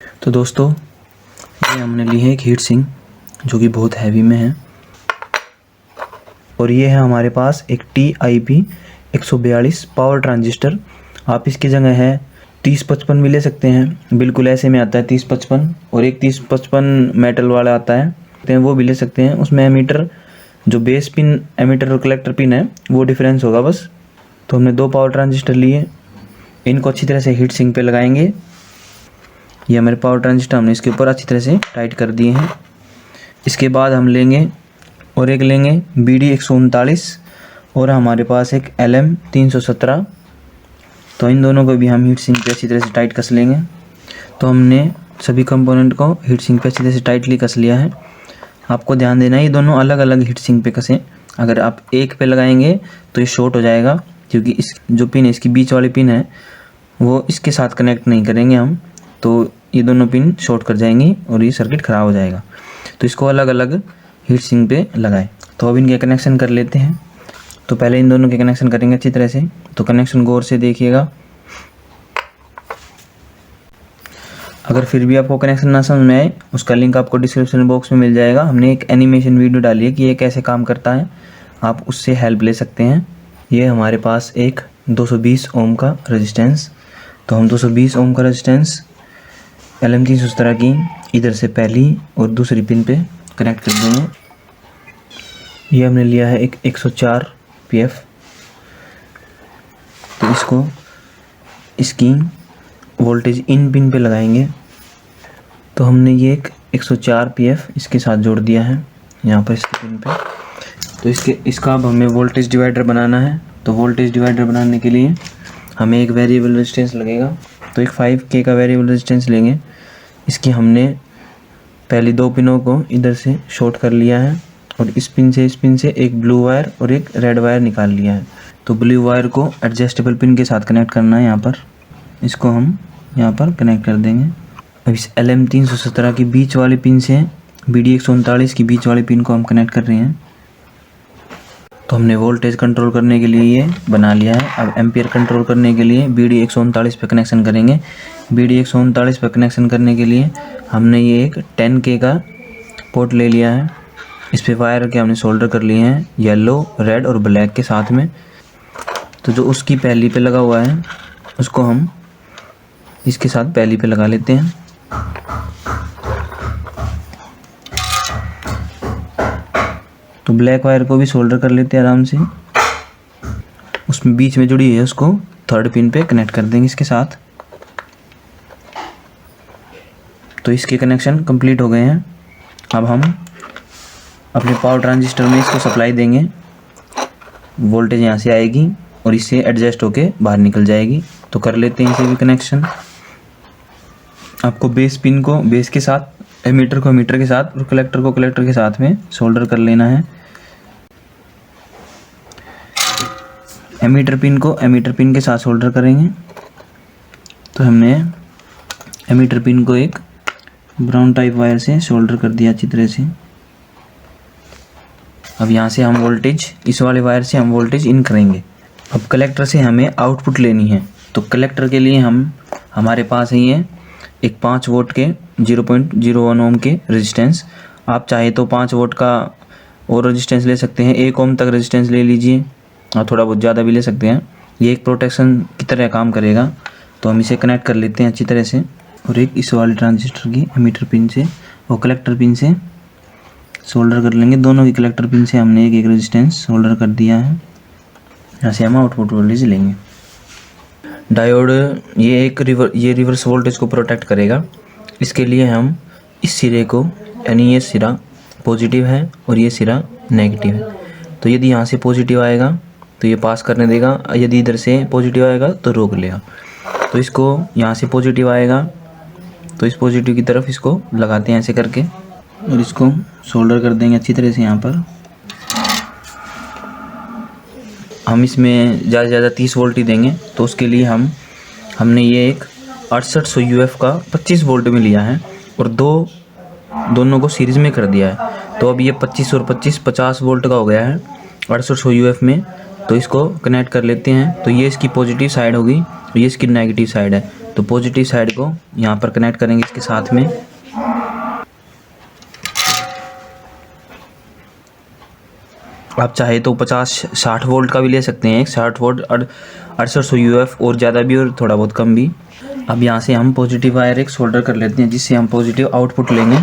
तो दोस्तों ये हमने ली है एक हीट सिंक जो कि बहुत हैवी में है, और ये है हमारे पास एक TIP 142 पावर ट्रांजिस्टर। आप इसकी जगह है 3055 भी ले सकते हैं, बिल्कुल ऐसे में आता है 3055, और एक 3055 मेटल वाला आता है वो भी ले सकते हैं। उसमें एमीटर, जो बेस पिन एमीटर और कलेक्टर पिन है वो डिफरेंस होगा बस। तो हमने 2 पावर ट्रांजिस्टर लिए, इनको अच्छी तरह से हीट सिंक पे लगाएंगे। ये हमारे पावर ट्रांजिस्टर हमने इसके ऊपर अच्छी तरह से टाइट कर दिए हैं। इसके बाद हम लेंगे और एक लेंगे BD 139 और हमारे पास एक LM 317। तो इन दोनों को भी हम हीट सिंक पे अच्छी तरह से टाइट कस लेंगे। तो हमने सभी कंपोनेंट को हीट सिंक पे अच्छी तरह से टाइटली कस लिया है। आपको ध्यान देना है ये दोनों अलग अलग हीट सिंक पे कसें। अगर आप एक पे लगाएंगे तो ये शॉर्ट हो जाएगा, क्योंकि इस जो पिन है, इसकी बीच वाली पिन है, वो इसके साथ कनेक्ट नहीं करेंगे हम, तो ये दोनों पिन शॉर्ट कर जाएंगी और ये सर्किट ख़राब हो जाएगा। तो इसको अलग अलग हीट सिंक पे लगाएं। तो अब इनके कनेक्शन कर लेते हैं। तो पहले इन दोनों के कनेक्शन करेंगे अच्छी तरह से। तो कनेक्शन गौर से देखिएगा। अगर फिर भी आपको कनेक्शन ना समझ में आए, उसका लिंक आपको डिस्क्रिप्शन बॉक्स में मिल जाएगा। हमने एक एनिमेशन वीडियो डाली है कि ये कैसे काम करता है, आप उससे हेल्प ले सकते हैं। ये हमारे पास एक 220 ओम का रेजिस्टेंस, तो हम 220 ओम का रेजिस्टेंस LM 317 की इधर से पहली और दूसरी पिन पे कनेक्ट कर देंगे। ये हमने लिया है एक 104 PF। तो इसको इसकी वोल्टेज इन पिन पे लगाएंगे। तो हमने ये एक 104 PF इसके साथ जोड़ दिया है यहाँ पर इसके पिन पे। तो इसका अब हमें वोल्टेज डिवाइडर बनाना है। तो वोल्टेज डिवाइडर बनाने के लिए हमें एक वेरिएबल रेजिस्टेंस लगेगा। तो एक 5K का वेरिएबल रेजिस्टेंस लेंगे। इसकी हमने पहली 2 पिनों को इधर से शॉर्ट कर लिया है, और इस पिन से एक ब्लू वायर और एक रेड वायर निकाल लिया है। तो ब्लू वायर को एडजस्टेबल पिन के साथ कनेक्ट करना है यहाँ पर। इसको हम यहाँ पर कनेक्ट कर देंगे। अब इस LM 317 की बीच वाली पिन से BD 139 की बीच वाली पिन को हम कनेक्ट कर रहे हैं। तो हमने वोल्टेज कंट्रोल करने के लिए ये बना लिया है। अब एम्पियर कंट्रोल करने के लिए BD 139 पे कनेक्शन करेंगे। BD 139 पे कनेक्शन करने के लिए हमने ये एक 10K का पोर्ट ले लिया है। इस पे वायर के हमने सोल्डर कर लिए हैं येलो, रेड और ब्लैक के साथ में। तो जो उसकी पहली पे लगा हुआ है उसको हम इसके साथ पहली पे लगा लेते हैं। तो ब्लैक वायर को भी सोल्डर कर लेते हैं आराम से। उसमें बीच में जुड़ी है उसको 3rd पिन पे कनेक्ट कर देंगे इसके साथ। तो इसके कनेक्शन कंप्लीट हो गए हैं। अब हम अपने पावर ट्रांजिस्टर में इसको सप्लाई देंगे। वोल्टेज यहाँ से आएगी और इससे एडजस्ट होके बाहर निकल जाएगी। तो कर लेते हैं इसे भी कनेक्शन। आपको बेस पिन को बेस के साथ, एमीटर को एमीटर के साथ और कलेक्टर को कलेक्टर के साथ में सोल्डर कर लेना है। एमीटर पिन को एमीटर पिन के साथ सोल्डर करेंगे। तो हमने एमीटर पिन को एक ब्राउन टाइप वायर से सोल्डर कर दिया अच्छी तरह से। अब यहाँ से हम वोल्टेज, इस वाले वायर से हम वोल्टेज इन करेंगे। अब कलेक्टर से हमें आउटपुट लेनी है। तो कलेक्टर के लिए हमारे पास ही है एक 5 वोल्ट के 0.01 ओम के रेजिस्टेंस। आप चाहे तो 5 वोल्ट का और रेजिस्टेंस ले सकते हैं, 1 ओम तक रेजिस्टेंस ले लीजिए, और थोड़ा बहुत ज़्यादा भी ले सकते हैं। ये एक प्रोटेक्शन की तरह काम करेगा। तो हम इसे कनेक्ट कर लेते हैं अच्छी तरह से, और एक इस वाले ट्रांजिस्टर की एमीटर पिन से और कलेक्टर पिन से सोल्डर कर लेंगे। दोनों की कलेक्टर पिन से हमने एक रेजिस्टेंस सोल्डर कर दिया है। यहाँ से हम आउटपुट वोल्टेज लेंगे। डायोड ये रिवर्स वोल्टेज को प्रोटेक्ट करेगा। इसके लिए हम इस सिरे को, यानी ये सिरा पॉजिटिव है और ये सिरा नेगेटिव है। तो यदि यहाँ से पॉजिटिव आएगा तो ये पास करने देगा, यदि इधर से पॉजिटिव आएगा तो रोक लेगा। तो इसको यहाँ से पॉजिटिव आएगा तो इस पॉजिटिव की तरफ इसको लगाते हैं ऐसे करके, और इसको सोल्डर कर देंगे अच्छी तरह से। यहाँ पर हम इसमें ज़्यादा से ज़्यादा 30 वोल्ट ही देंगे। तो उसके लिए हमने ये एक 6800 UF का 25 वोल्ट में लिया है और दोनों को सीरीज़ में कर दिया है। तो अब ये 25 और 25 50 वोल्ट का हो गया है 6800 UF में। तो इसको कनेक्ट कर लेते हैं। तो ये इसकी पॉजिटिव साइड होगी ये इसकी नेगेटिव साइड है। तो पॉजिटिव साइड को यहाँ पर कनेक्ट करेंगे इसके साथ में। आप चाहे तो 50-60 वोल्ट का भी ले सकते हैं, 60 वोल्ट 6800 UF और ज़्यादा भी और थोड़ा बहुत कम भी। अब यहाँ से हम पॉजिटिव वायर एक सोल्डर कर लेते हैं, जिससे हम पॉजिटिव आउटपुट लेंगे।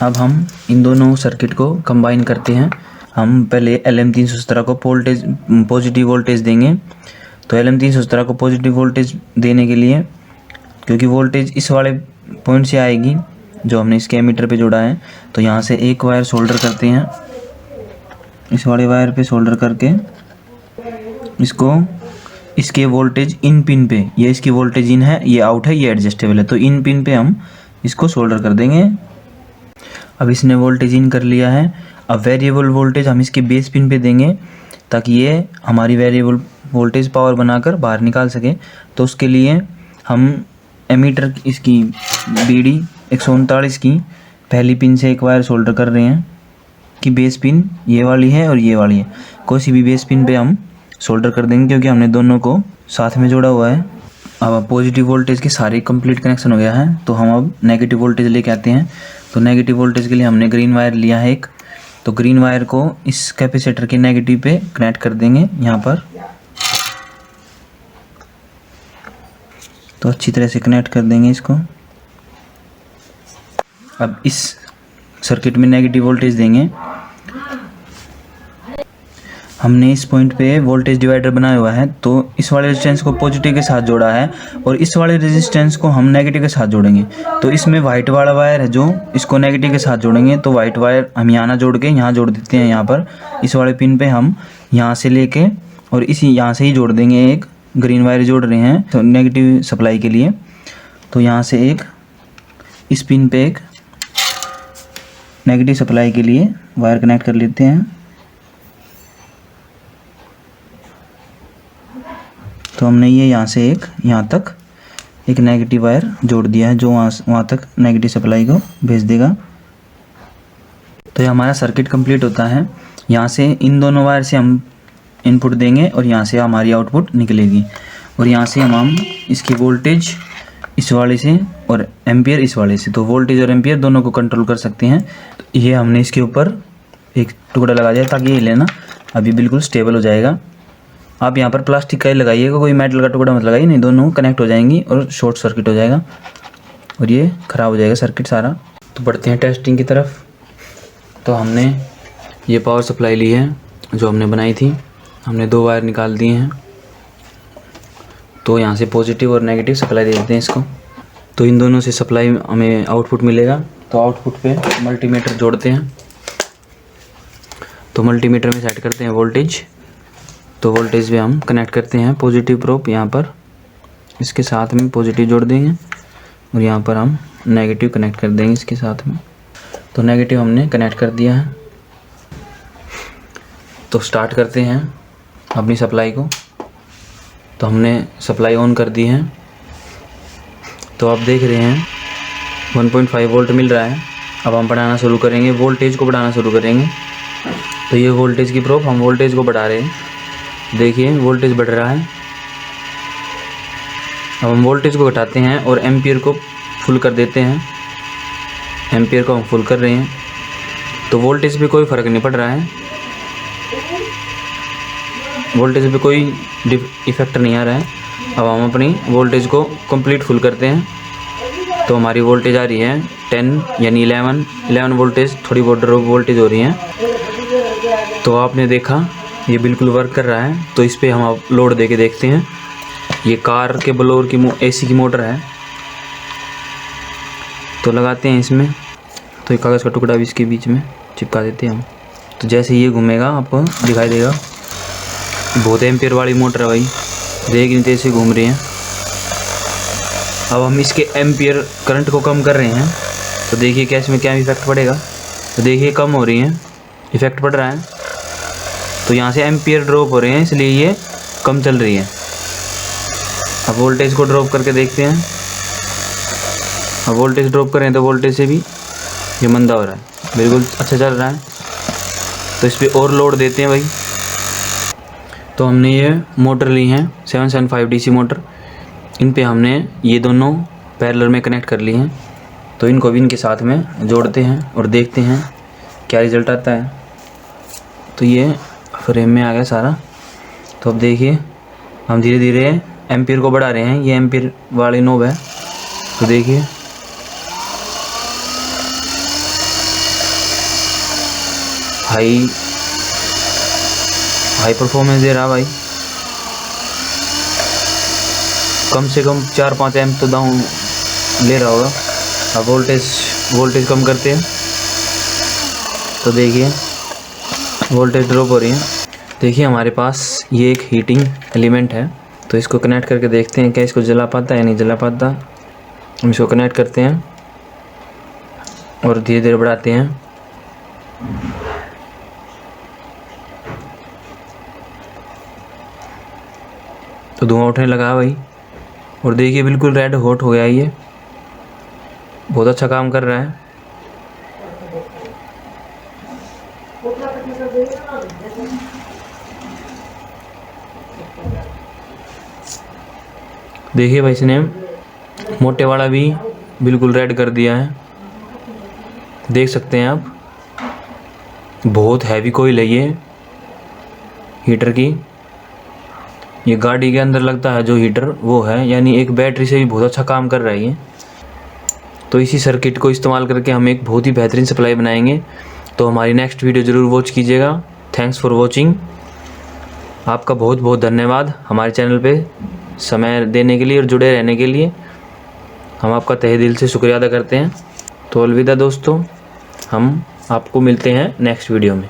अब हम इन दोनों सर्किट को कंबाइन करते हैं। हम पहले LM317 को पॉजिटिव वोल्टेज देंगे। तो LM317 को पॉजिटिव वोल्टेज देने के लिए, क्योंकि वोल्टेज इस वाले पॉइंट से आएगी जो हमने इसके एमीटर पे जोड़ा है, तो यहाँ से एक वायर सोल्डर करते हैं। इस वाले वायर पे सोल्डर करके इसको इसके वोल्टेज इन पिन पे, ये इसकी वोल्टेज इन है, ये आउट है, ये एडजस्टेबल है, तो इन पिन पे हम इसको सोल्डर कर देंगे। अब इसने वोल्टेज इन कर लिया है। अब वेरिएबल वोल्टेज हम इसके बेस पिन पे देंगे, ताकि ये हमारी वेरिएबल वोल्टेज पावर बनाकर बाहर निकाल सके। तो उसके लिए हम एमीटर इसकी BD 139 की पहली पिन से एक वायर सोल्डर कर रहे हैं कि बेस पिन ये वाली है और ये वाली है, कोई सी भी बेस पिन पे हम सोल्डर कर देंगे, क्योंकि हमने दोनों को साथ में जोड़ा हुआ है। अब पॉजिटिव वोल्टेज के सारे कंप्लीट कनेक्शन हो गया है, तो हम अब नेगेटिव वोल्टेज लेके आते हैं। तो नेगेटिव वोल्टेज के लिए हमने ग्रीन वायर लिया है एक, तो ग्रीन वायर को इस कैपेसिटर के नेगेटिव पे कनेक्ट कर देंगे यहाँ पर। तो अच्छी तरह से कनेक्ट कर देंगे इसको। अब इस सर्किट में नेगेटिव वोल्टेज देंगे। हमने इस पॉइंट पे वोल्टेज डिवाइडर बनाया हुआ है, तो इस वाले रेजिस्टेंस को पॉजिटिव के साथ जोड़ा है और इस वाले रेजिस्टेंस को हम नेगेटिव के साथ जोड़ेंगे। तो इसमें वाइट वाला वायर है जो इसको नेगेटिव के साथ जोड़ेंगे, तो वाइट वायर हम यहाँ ना जोड़ के यहाँ जोड़ देते हैं। यहाँ पर इस वाले पिन पे हम यहाँ से लेके और इसी यहाँ से ही जोड़ देंगे। एक ग्रीन वायर जोड़ रहे हैं तो नेगेटिव सप्लाई के लिए, तो यहाँ से एक इस पिन पे एक नेगेटिव सप्लाई के लिए वायर कनेक्ट कर लेते हैं। तो हमने ये यहाँ से एक यहाँ तक एक नेगेटिव वायर जोड़ दिया है, जो वहाँ तक नेगेटिव सप्लाई को भेज देगा। तो ये हमारा सर्किट कंप्लीट होता है। यहाँ से इन दोनों वायर से हम इनपुट देंगे और यहाँ से हमारी आउटपुट निकलेगी, और यहाँ से हम इसकी वोल्टेज इस वाले से और एम्पियर इस वाले से, तो वोल्टेज और एम्पियर दोनों को कंट्रोल कर सकते हैं। तो ये हमने इसके ऊपर एक टुकड़ा लगा दिया ताकि ये लेना अभी बिल्कुल स्टेबल हो जाएगा। आप यहाँ पर प्लास्टिक का ही लगाइएगा, कोई मेटल का टुकड़ा मत लगाइए, नहीं दोनों कनेक्ट हो जाएंगी और शॉर्ट सर्किट हो जाएगा और ये ख़राब हो जाएगा सर्किट सारा। तो बढ़ते हैं टेस्टिंग की तरफ। तो हमने ये पावर सप्लाई ली है जो हमने बनाई थी, हमने 2 वायर निकाल दिए हैं। तो यहाँ से पॉजिटिव और नेगेटिव सप्लाई दे देते हैं इसको। तो इन दोनों से सप्लाई हमें आउटपुट मिलेगा। तो आउटपुट पे मल्टीमीटर जोड़ते हैं। तो मल्टीमीटर में सेट करते हैं वोल्टेज। तो वोल्टेज पे हम कनेक्ट करते हैं पॉजिटिव प्रोब, यहाँ पर इसके साथ में पॉजिटिव जोड़ देंगे और यहाँ पर हम नेगेटिव कनेक्ट कर देंगे इसके साथ में। तो नेगेटिव हमने कनेक्ट कर दिया है। तो स्टार्ट करते हैं अपनी सप्लाई को। तो हमने सप्लाई ऑन कर दी है। तो आप देख रहे हैं 1.5 वोल्ट मिल रहा है। अब हम बढ़ाना शुरू करेंगे, वोल्टेज को बढ़ाना शुरू करेंगे। तो ये वोल्टेज की प्रोब, हम वोल्टेज को बढ़ा रहे हैं। देखिए वोल्टेज बढ़ रहा है। अब हम वोल्टेज को घटाते हैं और एम्पियर को फुल कर देते हैं। एम्पियर को हम फुल कर रहे हैं। तो वोल्टेज पे कोई फ़र्क नहीं पड़ रहा है, वोल्टेज पे कोई इफेक्ट नहीं आ रहा है। अब हम अपनी वोल्टेज को कंप्लीट फुल करते हैं। तो हमारी वोल्टेज आ रही है 10 यानी 11 वोल्टेज, थोड़ी बहुत ड्रॉप वोल्टेज हो रही है। तो आपने देखा ये बिल्कुल वर्क कर रहा है। तो इस पर हम अब लोड दे के देखते हैं। ये कार के ब्लोअर की AC की मोटर है। तो लगाते हैं इसमें। तो एक कागज़ का टुकड़ा भी इसके बीच में चिपका देते हैं हम। तो जैसे ये घूमेगा आपको दिखाई देगा। बहुत एम्पियर वाली मोटर है भाई, देख नहीं तेज़ से घूम रही है। अब हम इसके एम्पियर करंट को कम कर रहे हैं। तो देखिए क्या इसमें क्या इफेक्ट पड़ेगा। तो देखिए कम हो रही है, इफेक्ट पड़ रहा है। तो यहाँ से एम्पियर ड्रॉप हो रहे हैं, इसलिए ये कम चल रही है। अब वोल्टेज को ड्रॉप करके देखते हैं। अब वोल्टेज ड्रॉप करें तो वोल्टेज से भी ये मंदा हो रहा है, बिल्कुल अच्छा चल रहा है। तो इस पर और लोड देते हैं भाई। तो हमने ये मोटर ली हैं 775 DC मोटर, इन पे हमने ये दोनों पैरेलल में कनेक्ट कर ली हैं। तो इनको भी इनके साथ में जोड़ते हैं और देखते हैं क्या रिज़ल्ट आता है। तो ये फ्रेम में आ गया सारा। तो अब देखिए हम धीरे धीरे एम्पीयर को बढ़ा रहे हैं, ये एम्पीयर वाली नोब है। तो देखिए हाई परफॉर्मेंस दे रहा भाई, कम से कम 4-5 एम्प तो डाउन ले रहा होगा। अब वोल्टेज कम करते हैं तो देखिए वोल्टेज ड्रॉप हो रही है। देखिए हमारे पास ये एक हीटिंग एलिमेंट है, तो इसको कनेक्ट करके देखते हैं क्या इसको जला पाता है या नहीं जला पाता। हम इसको कनेक्ट करते हैं और धीरे धीरे बढ़ाते हैं। तो धुआं उठने लगा भाई, और देखिए बिल्कुल रेड हॉट हो गया, ये बहुत अच्छा काम कर रहा है। देखिए भाई इसने मोटे वाला भी बिल्कुल रेड कर दिया है, देख सकते हैं आप। बहुत हैवी कोईल है ये हीटर की, ये गाड़ी के अंदर लगता है जो हीटर वो है, यानी एक बैटरी से भी बहुत अच्छा काम कर रहा है ये। तो इसी सर्किट को इस्तेमाल करके हम एक बहुत ही बेहतरीन सप्लाई बनाएंगे। तो हमारी नेक्स्ट वीडियो ज़रूर वॉच कीजिएगा। Thanks for watching. आपका बहुत बहुत धन्यवाद हमारे चैनल पे समय देने के लिए और जुड़े रहने के लिए। हम आपका तहे दिल से शुक्रिया अदा करते हैं। तो अलविदा दोस्तों, हम आपको मिलते हैं नेक्स्ट वीडियो में।